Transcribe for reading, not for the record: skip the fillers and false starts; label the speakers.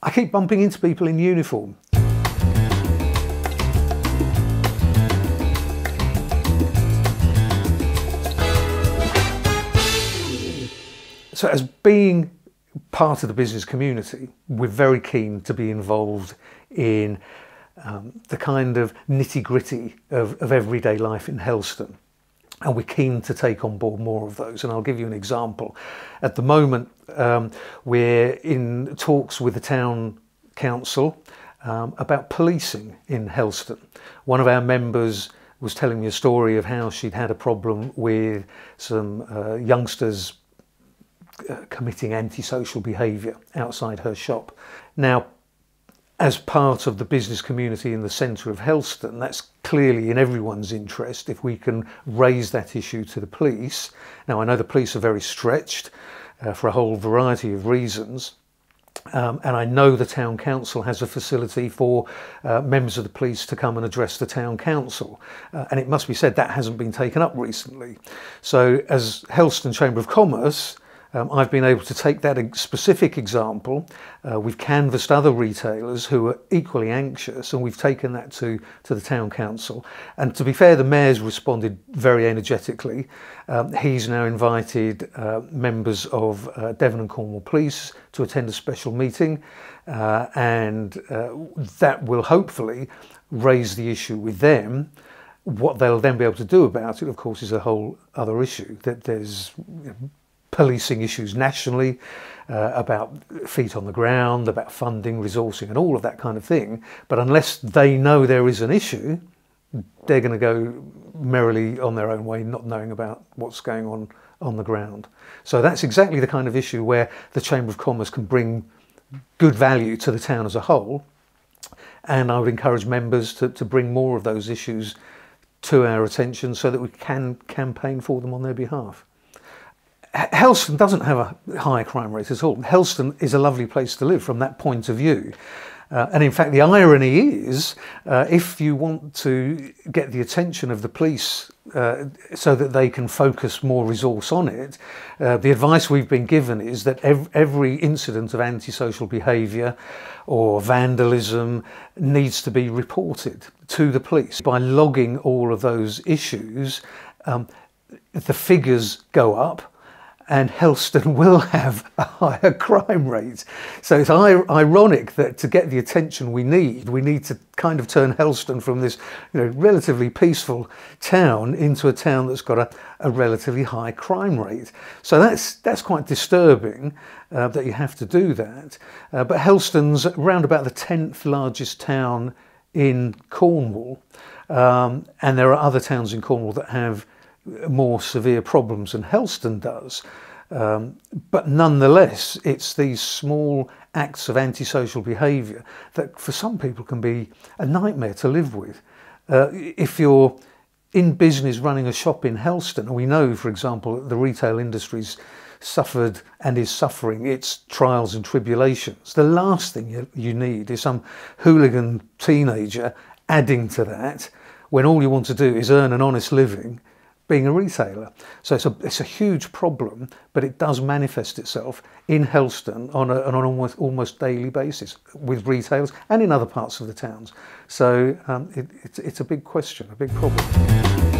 Speaker 1: I keep bumping into people in uniform. So as being part of the business community, we're very keen to be involved in the kind of nitty-gritty of everyday life in Helston. And we're keen to take on board more of those. And I'll give you an example. At the moment, we're in talks with the town council about policing in Helston. One of our members was telling me a story of how she'd had a problem with some youngsters committing antisocial behaviour outside her shop. Now, as part of the business community in the centre of Helston, that's clearly in everyone's interest if we can raise that issue to the police. Now, I know the police are very stretched for a whole variety of reasons, and I know the town council has a facility for members of the police to come and address the town council, and it must be said that hasn't been taken up recently. So as Helston Chamber of Commerce, I've been able to take that specific example. We've canvassed other retailers who are equally anxious, and we've taken that to the town council. And to be fair, the mayor's responded very energetically. He's now invited members of Devon and Cornwall Police to attend a special meeting, and that will hopefully raise the issue with them. What they'll then be able to do about it, of course, is a whole other issue. That there's policing issues nationally, about feet on the ground, about funding, resourcing and all of that kind of thing. But unless they know there is an issue, they're going to go merrily on their own way, not knowing about what's going on the ground. So that's exactly the kind of issue where the Chamber of Commerce can bring good value to the town as a whole. And I would encourage members to bring more of those issues to our attention so that we can campaign for them on their behalf. Helston doesn't have a high crime rate at all. Helston is a lovely place to live from that point of view. And in fact, the irony is, if you want to get the attention of the police so that they can focus more resource on it, the advice we've been given is that every incident of antisocial behaviour or vandalism needs to be reported to the police. By logging all of those issues, the figures go up, and Helston will have a higher crime rate. So it's ironic that to get the attention we need to kind of turn Helston from this relatively peaceful town into a town that's got a relatively high crime rate. So that's quite disturbing that you have to do that. But Helston's around about the 10th largest town in Cornwall, and there are other towns in Cornwall that have more severe problems than Helston does. But nonetheless, it's these small acts of antisocial behaviour that for some people can be a nightmare to live with. If you're in business running a shop in Helston, and we know, for example, that the retail industry's suffered and is suffering its trials and tribulations, the last thing you need is some hooligan teenager adding to that when all you want to do is earn an honest living being a retailer. So it's a huge problem, but it does manifest itself in Helston on an almost daily basis with retailers and in other parts of the towns. So it's a big question, a big problem.